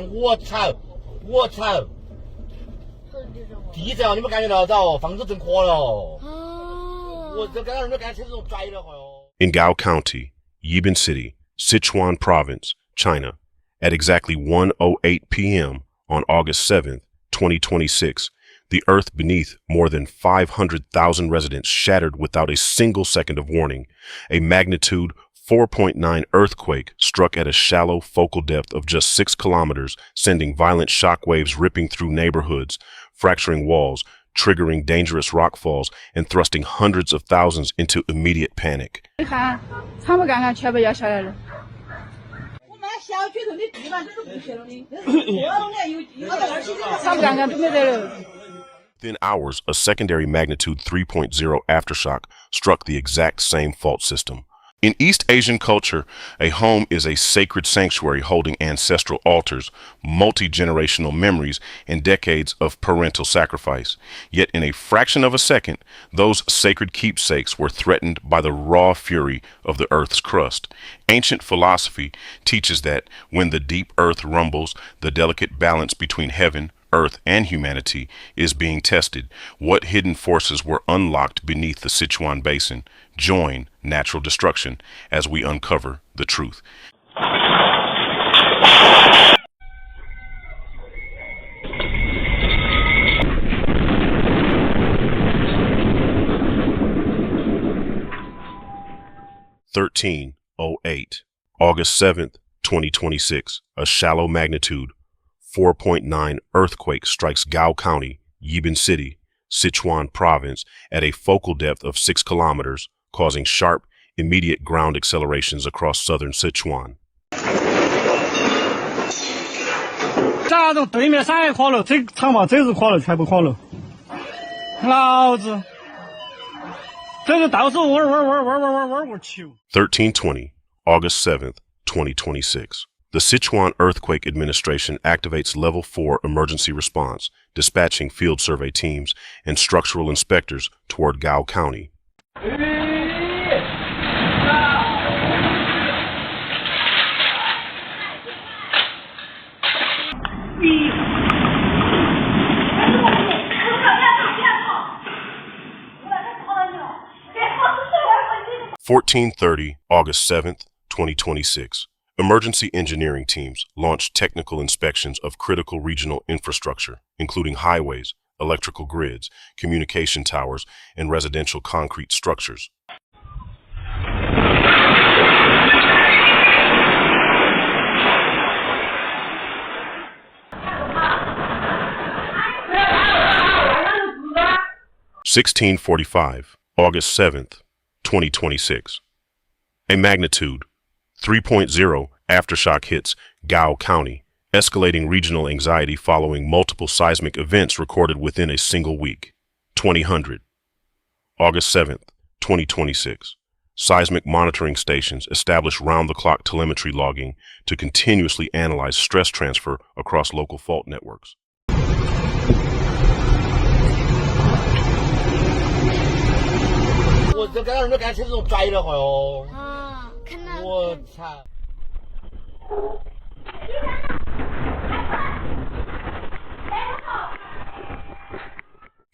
声，我操，我操！地震哦，你们感觉到着？房子震垮了。我这刚刚人都感觉车子拽了哟。In Gao County, Yibin City, Sichuan Province, China, at exactly 1:08 p.m. on August 7th, 2026, the earth beneath more than 500,000 residents shattered without a single second of warning. A magnitude 4.9 earthquake struck at a shallow focal depth of just 6 kilometers, sending violent shock waves ripping through neighborhoods, fracturing walls, triggering dangerous rockfalls, and thrusting hundreds of thousands into immediate panic. Within hours, a secondary magnitude 3.0 aftershock struck the exact same fault system. In East Asian culture, a home is a sacred sanctuary holding ancestral altars, multi-generational memories, and decades of parental sacrifice. Yet in a fraction of a second, those sacred keepsakes were threatened by the raw fury of the earth's crust. Ancient philosophy teaches that when the deep earth rumbles, the delicate balance between heaven, earth, and humanity is being tested. What hidden forces were unlocked beneath the Sichuan Basin? Join natural destruction as we uncover the truth. (13:08) August 7th, 2026. A shallow magnitude 4.9 earthquake strikes Gao County, Yibin City, Sichuan Province at a focal depth of 6 kilometers, causing sharp, immediate ground accelerations across southern Sichuan. 这种对面山也垮了，这厂房这是垮了，全部垮了。老子，这就到处玩球。1320, August 7th, 2026. The Sichuan Earthquake Administration activates Level 4 emergency response, dispatching field survey teams and structural inspectors toward Gao County. (1430) August 7th, 2026. Emergency engineering teams launched technical inspections of critical regional infrastructure, including highways, electrical grids, communication towers, and residential concrete structures. (1645) August 7th, 2026. A magnitude 3.0 aftershock hits Gao County, escalating regional anxiety following multiple seismic events recorded within a single week. 2000. August 7th, 2026. Seismic monitoring stations establish round-the-clock telemetry logging to continuously analyze stress transfer across local fault networks.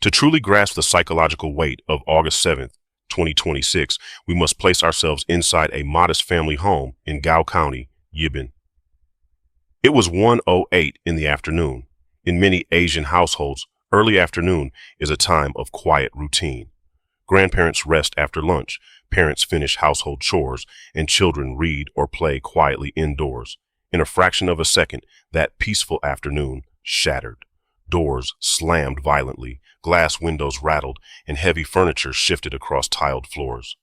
To truly grasp the psychological weight of August 7th, 2026, we must place ourselves inside a modest family home in Gao County, Yibin. It was 1:08 in the afternoon. In many Asian households, early afternoon is a time of quiet routine. Grandparents rest after lunch, parents finish household chores, and children read or play quietly indoors. In a fraction of a second, that peaceful afternoon shattered. Doors slammed violently, glass windows rattled, and heavy furniture shifted across tiled floors.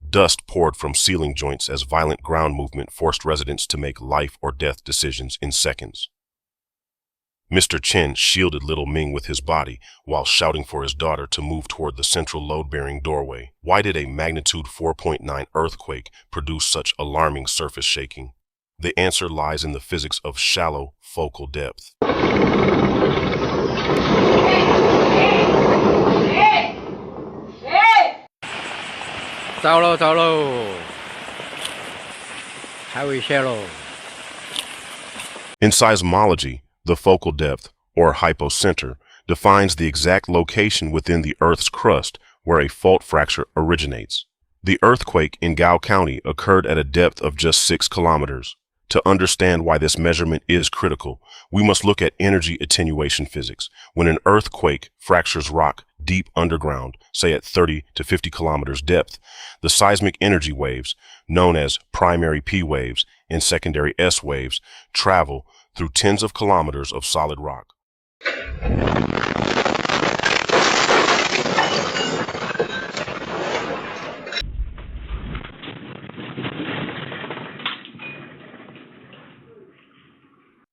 Dust poured from ceiling joints as violent ground movement forced residents to make life or death decisions in seconds. Mr. Chen shielded little Ming with his body while shouting for his daughter to move toward the central load-bearing doorway. Why did a magnitude 4.9 earthquake produce such alarming surface shaking? The answer lies in the physics of shallow focal depth. In seismology, the focal depth, or hypocenter, defines the exact location within the Earth's crust where a fault fracture originates. The earthquake in Gao County occurred at a depth of just 6 kilometers. To understand why this measurement is critical, we must look at energy attenuation physics. When an earthquake fractures rock deep underground, say at 30 to 50 kilometers depth, the seismic energy waves, known as primary P waves and secondary S waves, travel through tens of kilometers of solid rock.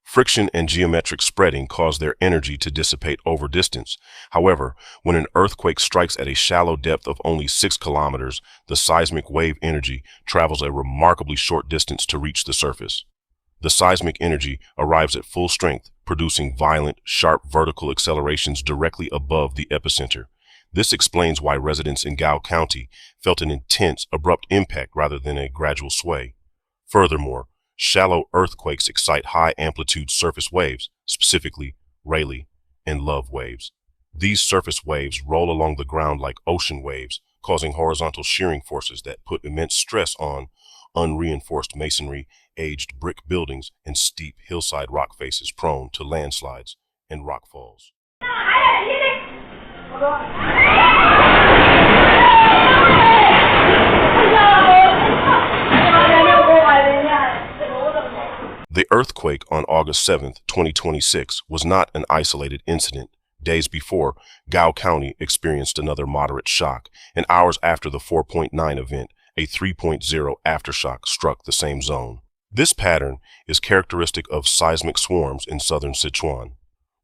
Friction and geometric spreading cause their energy to dissipate over distance. However, when an earthquake strikes at a shallow depth of only 6 kilometers, the seismic wave energy travels a remarkably short distance to reach the surface. The seismic energy arrives at full strength, producing violent, sharp vertical accelerations directly above the epicenter. This explains why residents in Gao County felt an intense, abrupt impact rather than a gradual sway. Furthermore, shallow earthquakes excite high-amplitude surface waves, specifically Rayleigh and Love waves. These surface waves roll along the ground like ocean waves, causing horizontal shearing forces that put immense stress on unreinforced masonry, aged brick buildings, and steep hillside rock faces prone to landslides and rockfalls. The earthquake on August 7, 2026 was not an isolated incident. Days before, Gao County experienced another moderate shock, and hours after the 4.9 event, a 3.0 aftershock struck the same zone. This pattern is characteristic of seismic swarms in southern Sichuan.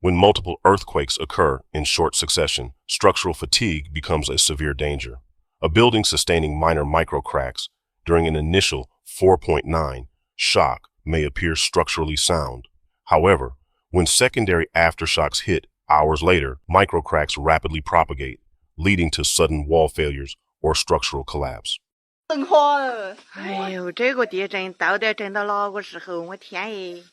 When multiple earthquakes occur in short succession, structural fatigue becomes a severe danger. A building sustaining minor microcracks during an initial 4.9 shock may appear structurally sound. However, when secondary aftershocks hit hours later, microcracks rapidly propagate, leading to sudden wall failures or structural collapse. 哎呦，这个地震到底震到哪个时候？我天耶！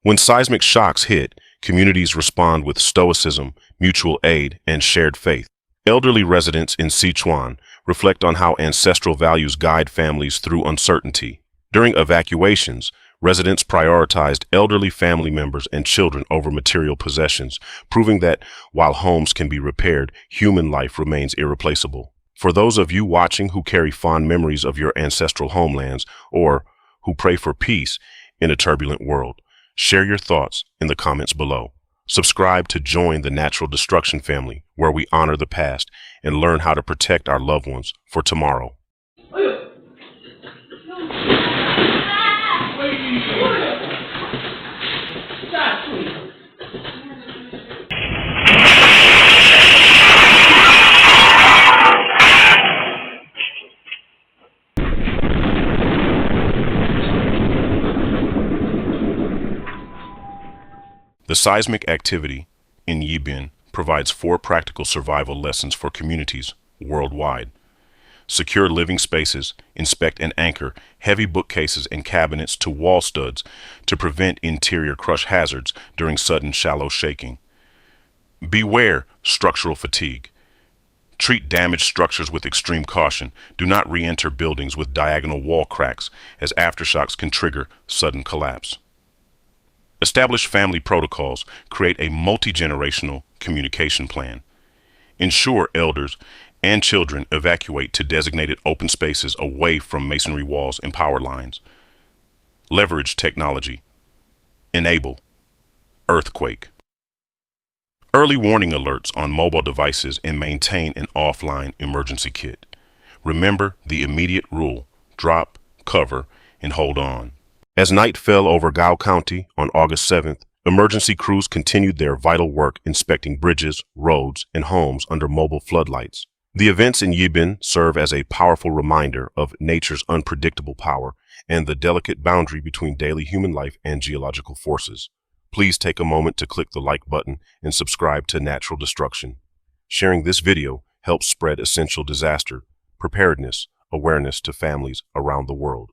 When seismic shocks hit, communities respond with stoicism, mutual aid, and shared faith. Elderly residents in Sichuan reflect on how ancestral values guide families through uncertainty. During evacuations, residents prioritized elderly family members and children over material possessions, proving that while homes can be repaired, human life remains irreplaceable. For those of you watching who carry fond memories of your ancestral homelands or who pray for peace in a turbulent world, share your thoughts in the comments below. Subscribe to join the Natural Destruction family, where we honor the past and learn how to protect our loved ones for tomorrow. The seismic activity in Yibin provides 4 practical survival lessons for communities worldwide. Secure living spaces, inspect and anchor heavy bookcases and cabinets to wall studs to prevent interior crush hazards during sudden shallow shaking. Beware structural fatigue. Treat damaged structures with extreme caution. Do not re-enter buildings with diagonal wall cracks, as aftershocks can trigger sudden collapse. Establish family protocols. Create a multi-generational communication plan. Ensure elders and children evacuate to designated open spaces away from masonry walls and power lines. Leverage technology. Enable earthquake. Early warning alerts on mobile devices and maintain an offline emergency kit. Remember the immediate rule: drop, cover, and hold on. As night fell over Gao County on August 7th, emergency crews continued their vital work inspecting bridges, roads, and homes under mobile floodlights. The events in Yibin serve as a powerful reminder of nature's unpredictable power and the delicate boundary between daily human life and geological forces. Please take a moment to click the like button and subscribe to Natural Destruction. Sharing this video helps spread essential disaster preparedness awareness to families around the world.